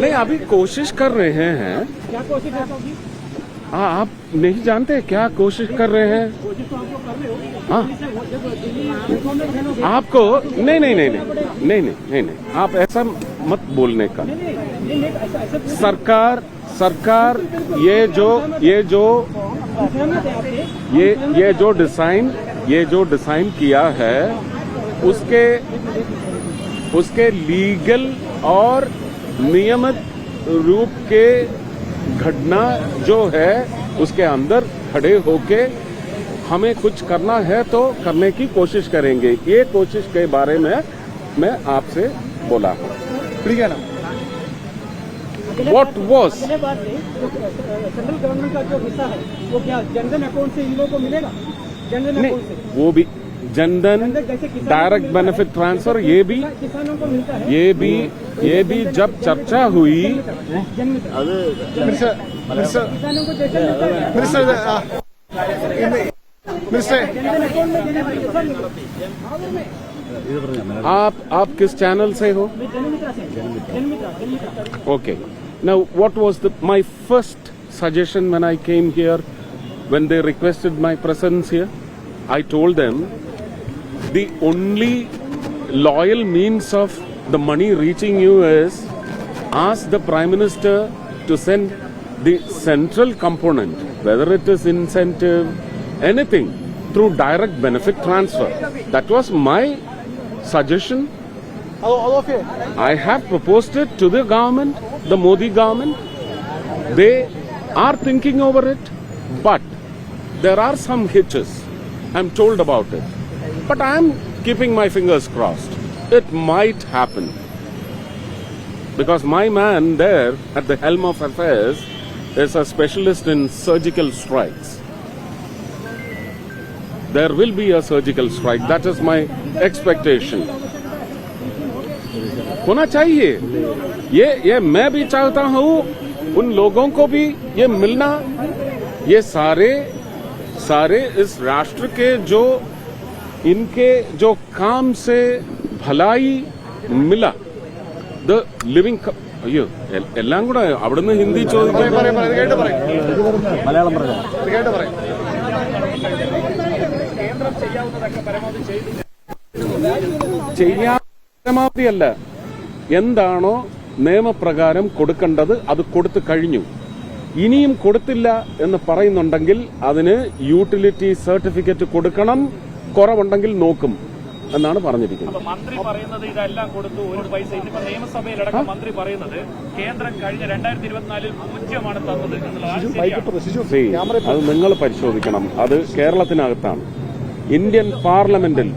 नहीं, अभी कोशिश कर रहे हैं। क्या कोशिश है? हाँ, आप नहीं जानते क्या कोशिश कर रहे हैं? कोशिश तो आपको कर रहे हो। हाँ, आपको नहीं नहीं नहीं नहीं नहीं नहीं नहीं नहीं, आप ऐसा मत बोलने का। सरकार ये जो डिजाइन किया है उसके लीगल और नियमित रूप के घटना जो है उसके अंदर खड़े होके हमें कुछ करना है तो करने की कोशिश करेंगे। ये कोशिश के बारे में मैं आपसे बोला। ठीक है ना? What was? सेंट्रल गवर्नमेंट का जो हिस्सा है वो क्या जनधन अकाउंट से इन लोगों को मिलेगा? जनधन अकाउंट से वो भी जनधन डायरेक्ट बेनिफिट ट्रांसफर ये भी किसानों को मिलता है। ये भी जब चर्चा हुई किसानों को जैसे मिलता है आप किस चैनल से हो? Okay. Now, what was my first suggestion when I came here, when they requested my presence here? I told them the only loyal means of the money reaching you is ask the Prime Minister to send the central component, whether it is incentive, anything, through direct benefit transfer. That was my suggestion. I have proposed it to the government, the Modi government. They are thinking over it, but there are some hitches. I'm told about it. But I'm keeping my fingers crossed. It might happen. Because my man there at the helm of affairs is a specialist in surgical strikes. There will be a surgical strike. That is my expectation. होना चाहिए। ये मैं भी चाहता हूँ, उन लोगों को भी ये मिलना। ये सारे इस राष्ट्र के जो इनके जो काम से भलाई मिला, द लिविंग അയ്യോ എല്ലാം കൂടെ അവിടുന്ന് ഹിന്ദി ചോദിക്കും. ചെയ്യാൻ പരമാവധിയല്ല, എന്താണോ നിയമപ്രകാരം കൊടുക്കേണ്ടത് അത് കൊടുത്തു കഴിഞ്ഞു. ഇനിയും കൊടുത്തില്ല എന്ന് പറയുന്നുണ്ടെങ്കിൽ അതിന് യൂട്ടിലിറ്റി സർട്ടിഫിക്കറ്റ് കൊടുക്കണം, കുറവുണ്ടെങ്കിൽ നോക്കും എന്നാണ് പറഞ്ഞിരിക്കുന്നത്. മന്ത്രി പറയുന്നത് ഇതെല്ലാം കൊടുത്തു, ഒരു പൈസ ഇന്നിപ്പോ നിയമസഭയിലടക്കം മന്ത്രി പറയുന്നത് കേന്ദ്രം കഴിഞ്ഞ 2024 പൂജ്യമാണ് തന്നത് എന്നുള്ളതാണ്. അത് നിങ്ങൾ പരിശോധിക്കണം. അത് കേരളത്തിനകത്താണ്, ഇന്ത്യൻ പാർലമെന്റിൽ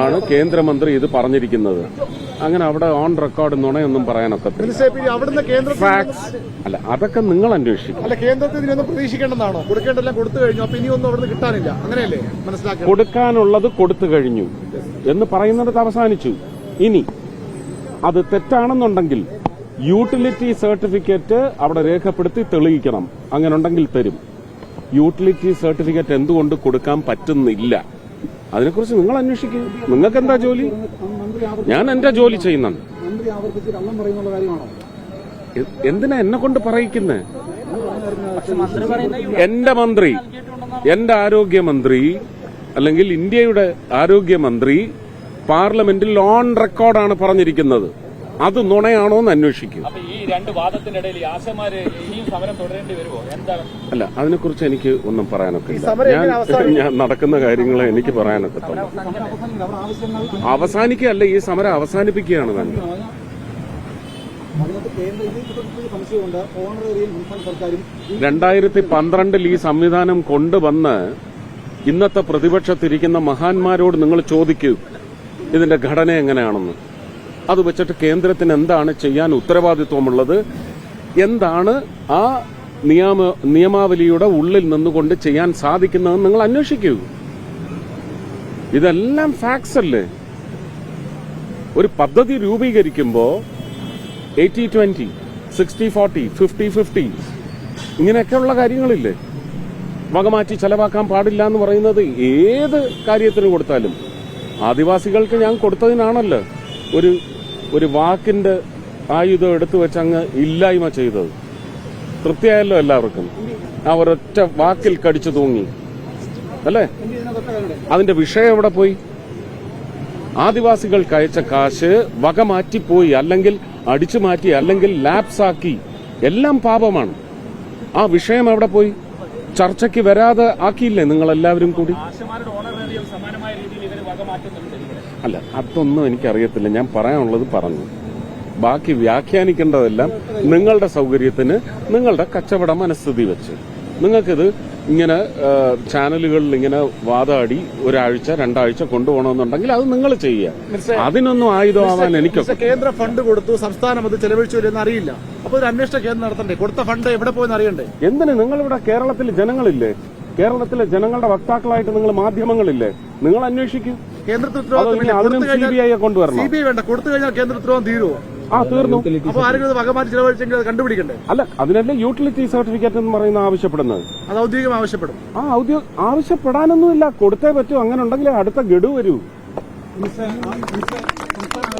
ആണ് കേന്ദ്രമന്ത്രി ഇത് പറഞ്ഞിരിക്കുന്നത്. അങ്ങനെ അവിടെ ഓൺ റെക്കോർഡ് നുണയൊന്നും പറയാനൊക്കത്തില്ല. ഫാക്ട്സ് അല്ല, അതൊക്കെ നിങ്ങൾ അന്വേഷിക്കും. അല്ല, കേന്ദ്രത്തിൽ ഇതിനൊന്നും പ്രതീക്ഷിക്കേണ്ടതാണോ? കൊടുക്കേണ്ടതെല്ലാം കൊടുത്തു കഴിഞ്ഞു, അപ്പൊ ഇനിയൊന്നും അവിടെ നിന്ന് കിട്ടാനില്ല, അങ്ങനെയല്ലേ മനസ്സിലാക്കുക? കൊടുക്കാനുള്ളത് കൊടുത്തു കഴിഞ്ഞു എന്ന് പറയുന്നിടത്ത് അവസാനിച്ചു. ഇനി അത് തെറ്റാണെന്നുണ്ടെങ്കിൽ യൂട്ടിലിറ്റി സർട്ടിഫിക്കറ്റ് അവിടെ രേഖപ്പെടുത്തി തെളിയിക്കണം. അങ്ങനെ ഉണ്ടെങ്കിൽ തരും. യൂട്ടിലിറ്റി സർട്ടിഫിക്കറ്റ് എന്തുകൊണ്ട് കൊടുക്കാൻ പറ്റുന്നില്ല, അതിനെക്കുറിച്ച് നിങ്ങൾ അന്വേഷിക്കുക. നിങ്ങൾക്ക് എന്താ ജോലി? ഞാൻ എന്റെ ജോലി ചെയ്യുന്നുണ്ട്. എന്തിനാ എന്നെ കൊണ്ട് പറയിക്കുന്നത്? എന്റെ മന്ത്രി, എന്റെ ആരോഗ്യമന്ത്രി അല്ലെങ്കിൽ ഇന്ത്യയുടെ ആരോഗ്യമന്ത്രി പാർലമെന്റിൽ ഓൺ റെക്കോർഡാണ് പറഞ്ഞിരിക്കുന്നത്. അത് നുണയാണോ എന്ന് അന്വേഷിക്കും. അല്ല, അതിനെക്കുറിച്ച് എനിക്ക് ഒന്നും പറയാനൊക്കെ ഇല്ല. ഞാൻ നടക്കുന്ന കാര്യങ്ങളെ എനിക്ക് പറയാനൊക്കെ തന്നെ. അവസാനിക്കുകയല്ല, ഈ സമരം അവസാനിപ്പിക്കുകയാണ് വേണ്ടത്. 2012 ഈ സംവിധാനം കൊണ്ടുവന്ന് ഇന്നത്തെ പ്രതിപക്ഷത്തിരിക്കുന്ന മഹാന്മാരോട് നിങ്ങൾ ചോദിക്കൂ ഇതിന്റെ ഘടന എങ്ങനെയാണെന്ന്. അത് വെച്ചിട്ട് കേന്ദ്രത്തിന് എന്താണ് ചെയ്യാൻ ഉത്തരവാദിത്വമുള്ളത്, എന്താണ് ആ നിയമാവലിയുടെ ഉള്ളിൽ നിന്നുകൊണ്ട് ചെയ്യാൻ സാധിക്കുന്നതെന്ന് നിങ്ങൾ അന്വേഷിക്കൂ. ഇതെല്ലാം ഫാക്ട്സ് അല്ലേ? ഒരു പദ്ധതി രൂപീകരിക്കുമ്പോൾ 80-20, 60-40, 50-50 ഇങ്ങനെയൊക്കെയുള്ള കാര്യങ്ങളില്ലേ? വകമാറ്റി ചെലവാക്കാൻ പാടില്ല എന്ന് പറയുന്നത് ഏത് കാര്യത്തിന് കൊടുത്താലും ആദിവാസികൾക്ക് ഞാൻ കൊടുത്തതിനാണല്ലോ ഒരു വാക്കിന്റെ ആയുധം എടുത്തു വെച്ച് അങ്ങ് ഇല്ലായ്മ ചെയ്തത്. തൃപ്തിയായല്ലോ എല്ലാവർക്കും. ആ ഒരൊറ്റ വാക്കിൽ കടിച്ചു തൂങ്ങി അല്ലേ? അതിന്റെ വിഷയം എവിടെ പോയി? ആദിവാസികൾക്ക് അയച്ച കാശ് വക മാറ്റിപ്പോയി, അല്ലെങ്കിൽ അടിച്ചു മാറ്റി, അല്ലെങ്കിൽ ലാപ്സാക്കി. എല്ലാം പാപമാണ്. ആ വിഷയം എവിടെ പോയി? ചർച്ചയ്ക്ക് വരാതെ ആക്കിയില്ലേ നിങ്ങളെല്ലാവരും കൂടി? ആശമാരുടെ ഓണറേറിയം സമാനമായ രീതിയിൽ ഇവർ വക മാറ്റുന്നുണ്ട്. അല്ല, അതൊന്നും എനിക്കറിയത്തില്ല. ഞാൻ പറയാനുള്ളത് പറഞ്ഞു. ബാക്കി വ്യാഖ്യാനിക്കേണ്ടതെല്ലാം നിങ്ങളുടെ സൗകര്യത്തിന്, നിങ്ങളുടെ കച്ചവട മനസ്ഥിതി വെച്ച്. നിങ്ങൾക്കിത് ഇങ്ങനെ ചാനലുകളിൽ ഇങ്ങനെ വാതാടി ഒരാഴ്ച 2 ആഴ്ച കൊണ്ടുപോകണമെന്നുണ്ടെങ്കിൽ അത് നിങ്ങൾ ചെയ്യുക. അതിനൊന്നും ആയുധമാവാൻ എനിക്കൊക്കെ. കേന്ദ്ര ഫണ്ട് കൊടുത്തു, സംസ്ഥാനം അത് ചെലവഴിച്ചില്ലെന്ന് അറിയില്ല. അപ്പൊ ഒരു അന്വേഷണ കേന്ദ്രം നടത്തണ്ടേ? കൊടുത്ത ഫണ്ട് എവിടെ പോയെന്ന് അറിയണ്ടേ? എന്തിന്? നിങ്ങളിവിടെ കേരളത്തിലെ ജനങ്ങളില്ലേ? കേരളത്തിലെ ജനങ്ങളുടെ വക്താക്കളായിട്ട് നിങ്ങൾ മാധ്യമങ്ങളില്ലേ? നിങ്ങൾ അന്വേഷിക്കും. കേന്ദ്രത്തിൽ അതിനും CBI കൊണ്ടുവരണം. CBI വേണ്ട, കൊടുത്തു കഴിഞ്ഞാൽ കേന്ദ്ര ഉത്തരവാദിത്വം തീരുവോ? തീർന്നു. അപ്പൊ ആരെങ്കിലും വകമാറ്റി ചെലവഴിച്ചെങ്കിൽ അത് കണ്ടുപിടിക്കണ്ടേ? അല്ല, അതിനല്ലേ യൂട്ടിലിറ്റി സർട്ടിഫിക്കറ്റ് എന്ന് പറയുന്ന ആവശ്യപ്പെടുന്നത്. അത് ഔദ്യോഗികം ആവശ്യപ്പെടും. ആവശ്യപ്പെടാനൊന്നുമില്ല, കൊടുത്തേ പറ്റൂ. അങ്ങനെ ഉണ്ടെങ്കിൽ അടുത്ത ഗഡു വരൂ.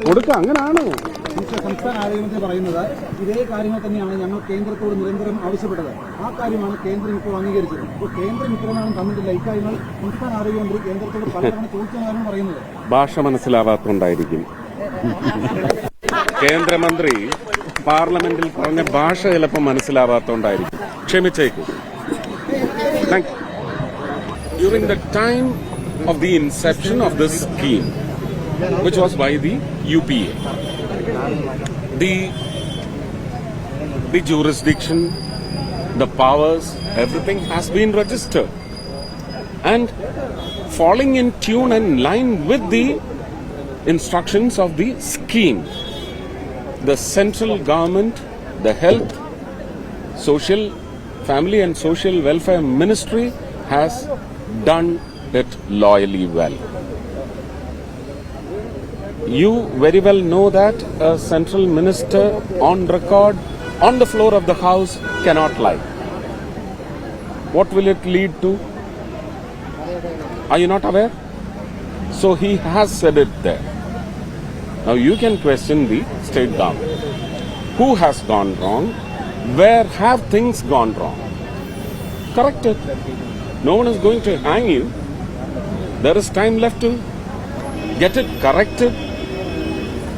കൊടുക്ക. അങ്ങനാണ് സംസ്ഥാന ആരോഗ്യമന്ത്രി പറയുന്നത്. ഇതേ കാര്യങ്ങൾ തന്നെയാണ് ഞങ്ങൾ കേന്ദ്രത്തോട് നിരന്തരം ആവശ്യപ്പെട്ടത്. ആ കാര്യമാണ് കേന്ദ്രം ഇപ്പോൾ അംഗീകരിച്ചത്. ഇപ്പോൾ കേന്ദ്രം ഇത്രനാളും തന്നിട്ടില്ല. ഇക്കാര്യങ്ങൾ സംസ്ഥാന ആരോഗ്യമന്ത്രി കേന്ദ്രത്തോട് പലതവണ ചോദിച്ചതാണ് പറയുന്നത്. ഭാഷ മനസ്സിലാവാത്തോണ്ടായിരിക്കും. കേന്ദ്രമന്ത്രി പാർലമെന്റിൽ പറഞ്ഞ ഭാഷ ചിലപ്പോൾ മനസ്സിലാവാത്തോണ്ടായിരിക്കും. ക്ഷമിച്ചേക്കും. During the time of the inception of this scheme, which was by the UPA, the jurisdiction, the powers, everything has been registered and falling in tune and line with the instructions of the scheme. The central government, the health, social, family and social welfare ministry has done it loyally well. You very well know that a central minister on record, on the floor of the house, cannot lie. What will it lead to? Are you not aware? So he has said it there. Now you can question the state government. Who has gone wrong? Where have things gone wrong? Correct it. No one is going to hang you. There is time left to get it corrected.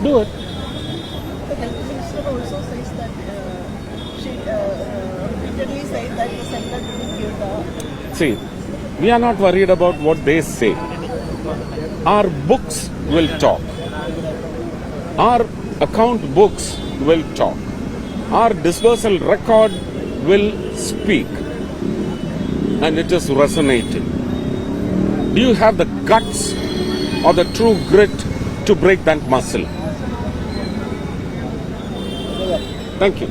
Do it. The health minister also says that she repeatedly said that the center didn't give the... See, we are not worried about what they say. Our books will talk. Our account books will talk. Our disbursal record will speak. And it is resonating. Do you have the guts or the true grit to break that muscle? Thank you.